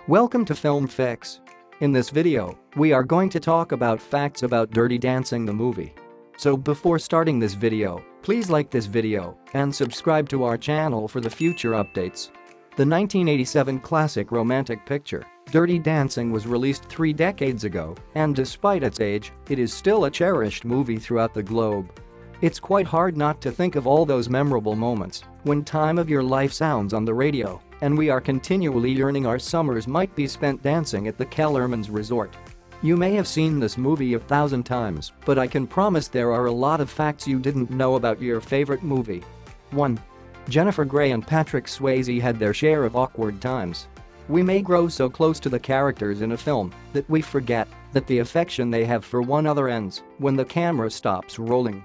Welcome to Film Fix. In this video, we are going to talk about facts about Dirty Dancing the movie. So before starting this video, please like this video and subscribe to our channel for the future updates. The 1987 classic romantic picture, Dirty Dancing, was released 3 decades ago, and despite its age, it is still a cherished movie throughout the globe. It's quite hard not to think of all those memorable moments when Time of Your Life sounds on the radio and we are continually yearning our summers might be spent dancing at the Kellerman's Resort. You may have seen this movie 1,000 times, but I can promise there are a lot of facts you didn't know about your favorite movie. 1. Jennifer Grey and Patrick Swayze had their share of awkward times. We may grow so close to the characters in a film that we forget that the affection they have for one another ends when the camera stops rolling.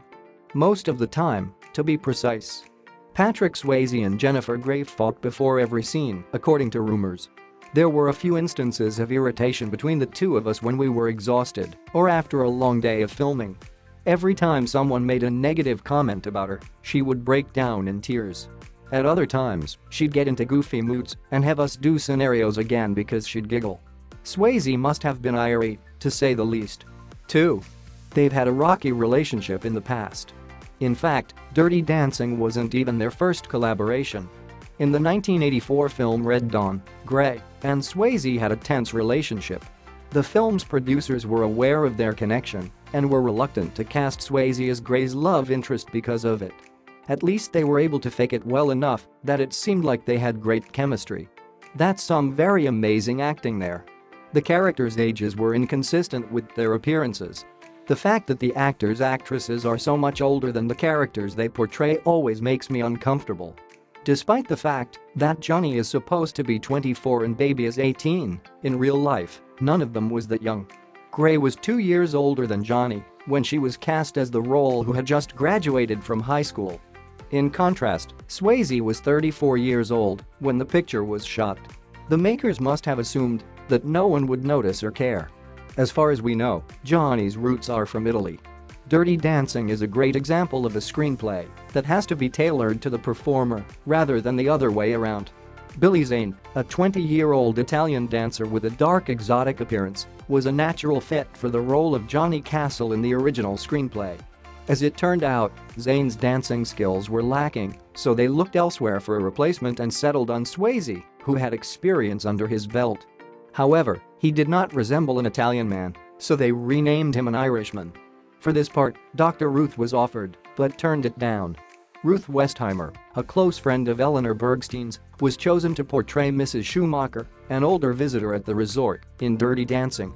Most of the time, to be precise. Patrick Swayze and Jennifer Grey fought before every scene, according to rumors. There were a few instances of irritation between the two of us when we were exhausted or after a long day of filming. Every time someone made a negative comment about her, she would break down in tears. At other times, she'd get into goofy moods and have us do scenarios again because she'd giggle. Swayze must have been irate, to say the least. 2. They've had a rocky relationship in the past. In fact, Dirty Dancing wasn't even their first collaboration. In the 1984 film Red Dawn, Grey and Swayze had a tense relationship. The film's producers were aware of their connection and were reluctant to cast Swayze as Grey's love interest because of it. At least they were able to fake it well enough that it seemed like they had great chemistry. That's some very amazing acting there. The characters' ages were inconsistent with their appearances. The fact that the actors/actresses are so much older than the characters they portray always makes me uncomfortable. Despite the fact that Johnny is supposed to be 24 and Baby is 18, in real life, none of them was that young. Grey was 2 years older than Johnny when she was cast as the role, who had just graduated from high school. In contrast, Swayze was 34 years old when the picture was shot. The makers must have assumed that no one would notice or care. As far as we know, Johnny's roots are from Italy. Dirty Dancing is a great example of a screenplay that has to be tailored to the performer rather than the other way around. Billy Zane, a 20-year-old Italian dancer with a dark exotic appearance, was a natural fit for the role of Johnny Castle in the original screenplay. As it turned out, Zane's dancing skills were lacking, so they looked elsewhere for a replacement and settled on Swayze, who had experience under his belt. However, he did not resemble an Italian man, so they renamed him an Irishman. For this part, Dr. Ruth was offered, but turned it down. Ruth Westheimer, a close friend of Eleanor Bergstein's, was chosen to portray Mrs. Schumacher, an older visitor at the resort, in Dirty Dancing.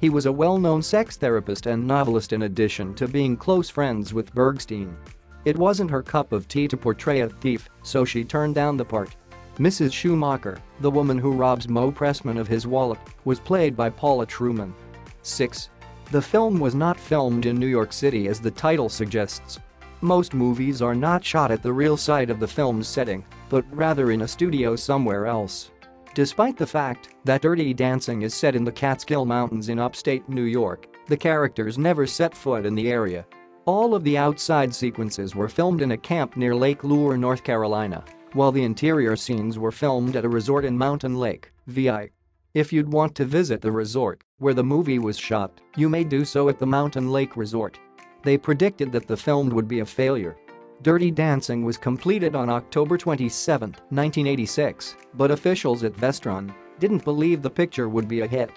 He was a well-known sex therapist and novelist in addition to being close friends with Bergstein. It wasn't her cup of tea to portray a thief, so she turned down the part. Mrs. Schumacher, the woman who robs Moe Pressman of his wallet, was played by Paula Truman. 6. The film was not filmed in New York City as the title suggests. Most movies are not shot at the real site of the film's setting, but rather in a studio somewhere else. Despite the fact that Dirty Dancing is set in the Catskill Mountains in upstate New York, the characters never set foot in the area. All of the outside sequences were filmed in a camp near Lake Lure, North Carolina, while the interior scenes were filmed at a resort in Mountain Lake, VI. If you'd want to visit the resort where the movie was shot, you may do so at the Mountain Lake Resort. They predicted that the film would be a failure. Dirty Dancing was completed on October 27, 1986, but officials at Vestron didn't believe the picture would be a hit.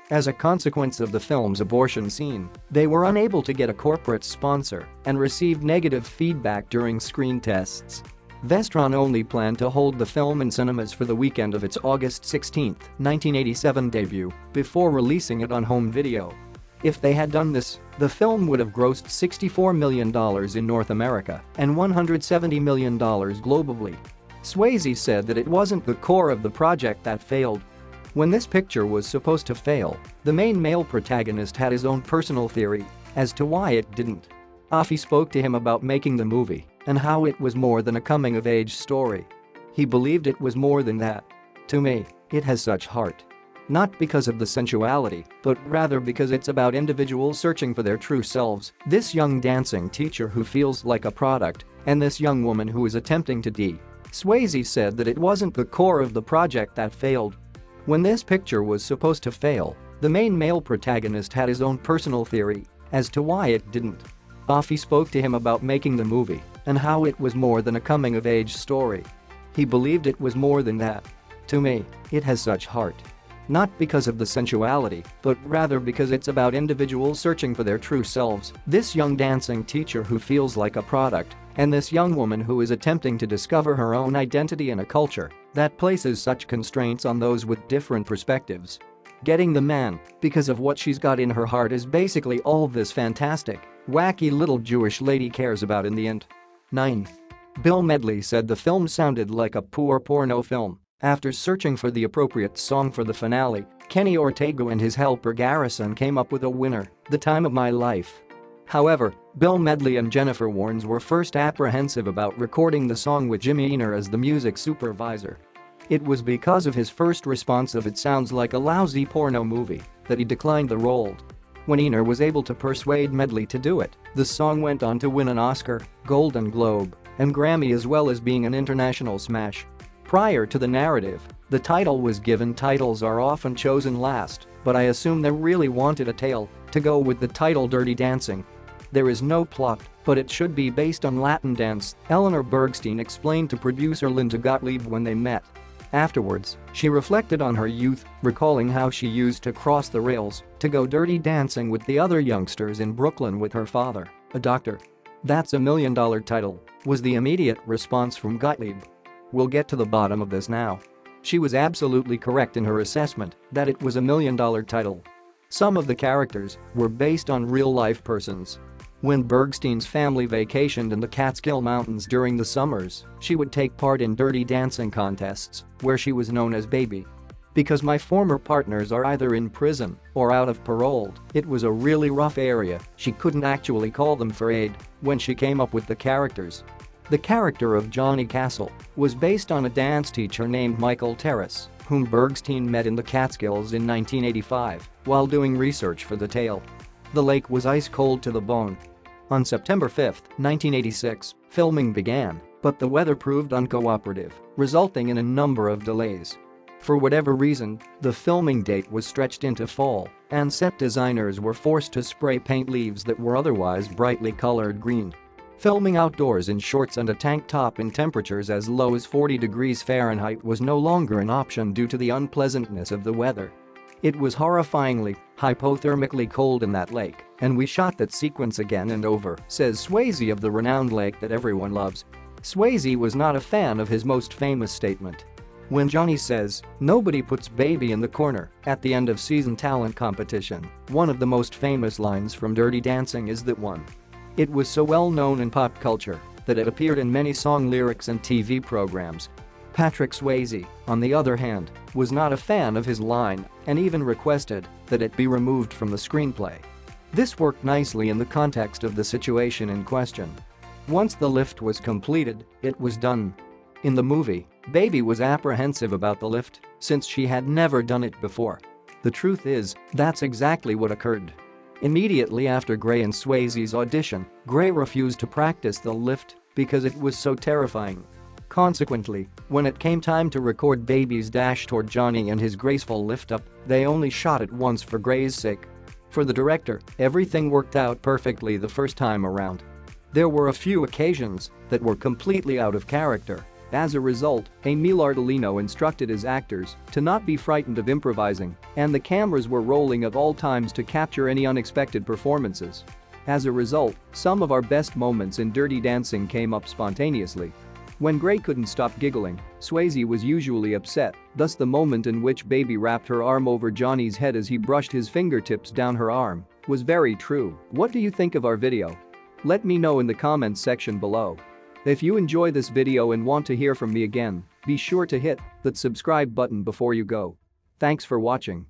As a consequence of the film's abortion scene, they were unable to get a corporate sponsor and received negative feedback during screen tests. Vestron only planned to hold the film in cinemas for the weekend of its August 16, 1987 debut, before releasing it on home video. If they had done this, the film would have grossed $64 million in North America and $170 million globally. Swayze said that it wasn't the core of the project that failed. When this picture was supposed to fail, the main male protagonist had his own personal theory as to why it didn't. Offie spoke to him about making the movie and how it was more than a coming-of-age story. He believed it was more than that. To me, it has such heart. Not because of the sensuality, but rather because it's about individuals searching for their true selves, this young dancing teacher who feels like a product, and this young woman who is attempting to Swayze said that it wasn't the core of the project that failed. When this picture was supposed to fail, the main male protagonist had his own personal theory as to why it didn't. Offie spoke to him about making the movie and how it was more than a coming-of-age story. He believed it was more than that. To me, it has such heart. Not because of the sensuality, but rather because it's about individuals searching for their true selves, this young dancing teacher who feels like a product, and this young woman who is attempting to discover her own identity in a culture that places such constraints on those with different perspectives. Getting the man because of what she's got in her heart is basically all this fantastic, wacky little Jewish lady cares about in the end. 9. Bill Medley said the film sounded like a poor porno film. After searching for the appropriate song for the finale, Kenny Ortega and his helper Garrison came up with a winner, "The Time of My Life." However, Bill Medley and Jennifer Warnes were first apprehensive about recording the song with Jimmy Einer as the music supervisor. It was because of his first response of "it sounds like a lousy porno movie" that he declined the role. When Einer was able to persuade Medley to do it, the song went on to win an Oscar, Golden Globe, and Grammy, as well as being an international smash. Prior to the narrative, the title was given. Titles are often chosen last, but I assume they really wanted a tale to go with the title Dirty Dancing. There is no plot, but it should be based on Latin dance, Eleanor Bergstein explained to producer Linda Gottlieb when they met. Afterwards, she reflected on her youth, recalling how she used to cross the rails to go dirty dancing with the other youngsters in Brooklyn with her father, a doctor. "That's $1 million title," was the immediate response from Gottlieb. "We'll get to the bottom of this now." She was absolutely correct in her assessment that it was $1 million title. Some of the characters were based on real-life persons. When Bergstein's family vacationed in the Catskill Mountains during the summers, she would take part in dirty dancing contests, where she was known as Baby. "Because my former partners are either in prison or out of parole, it was a really rough area, she couldn't actually call them for aid when she came up with the characters." The character of Johnny Castle was based on a dance teacher named Michael Terrace, whom Bergstein met in the Catskills in 1985 while doing research for the tale. The lake was ice cold to the bone. On September 5, 1986, filming began, but the weather proved uncooperative, resulting in a number of delays. For whatever reason, the filming date was stretched into fall, and set designers were forced to spray paint leaves that were otherwise brightly colored green. Filming outdoors in shorts and a tank top in temperatures as low as 40 degrees Fahrenheit was no longer an option due to the unpleasantness of the weather. "It was horrifyingly, hypothermically cold in that lake, and we shot that sequence again and over," says Swayze of the renowned lake that everyone loves. Swayze was not a fan of his most famous statement. When Johnny says, "Nobody puts baby in the corner" at the end of season talent competition, one of the most famous lines from Dirty Dancing is that one. It was so well known in pop culture that it appeared in many song lyrics and TV programs. Patrick Swayze, on the other hand, was not a fan of his line and even requested that it be removed from the screenplay. This worked nicely in the context of the situation in question. Once the lift was completed, it was done. In the movie, Baby was apprehensive about the lift since she had never done it before. The truth is, that's exactly what occurred. Immediately after Gray and Swayze's audition, Gray refused to practice the lift because it was so terrifying. Consequently, when it came time to record Baby's dash toward Johnny and his graceful lift-up, they only shot it once for Gray's sake. For the director, everything worked out perfectly the first time around. There were a few occasions that were completely out of character. As a result, Emil Ardolino instructed his actors to not be frightened of improvising, and the cameras were rolling at all times to capture any unexpected performances. As a result, some of our best moments in Dirty Dancing came up spontaneously. When Gray couldn't stop giggling, Swayze was usually upset, thus the moment in which Baby wrapped her arm over Johnny's head as he brushed his fingertips down her arm was very true. What do you think of our video? Let me know in the comments section below. If you enjoy this video and want to hear from me again, be sure to hit that subscribe button before you go. Thanks for watching.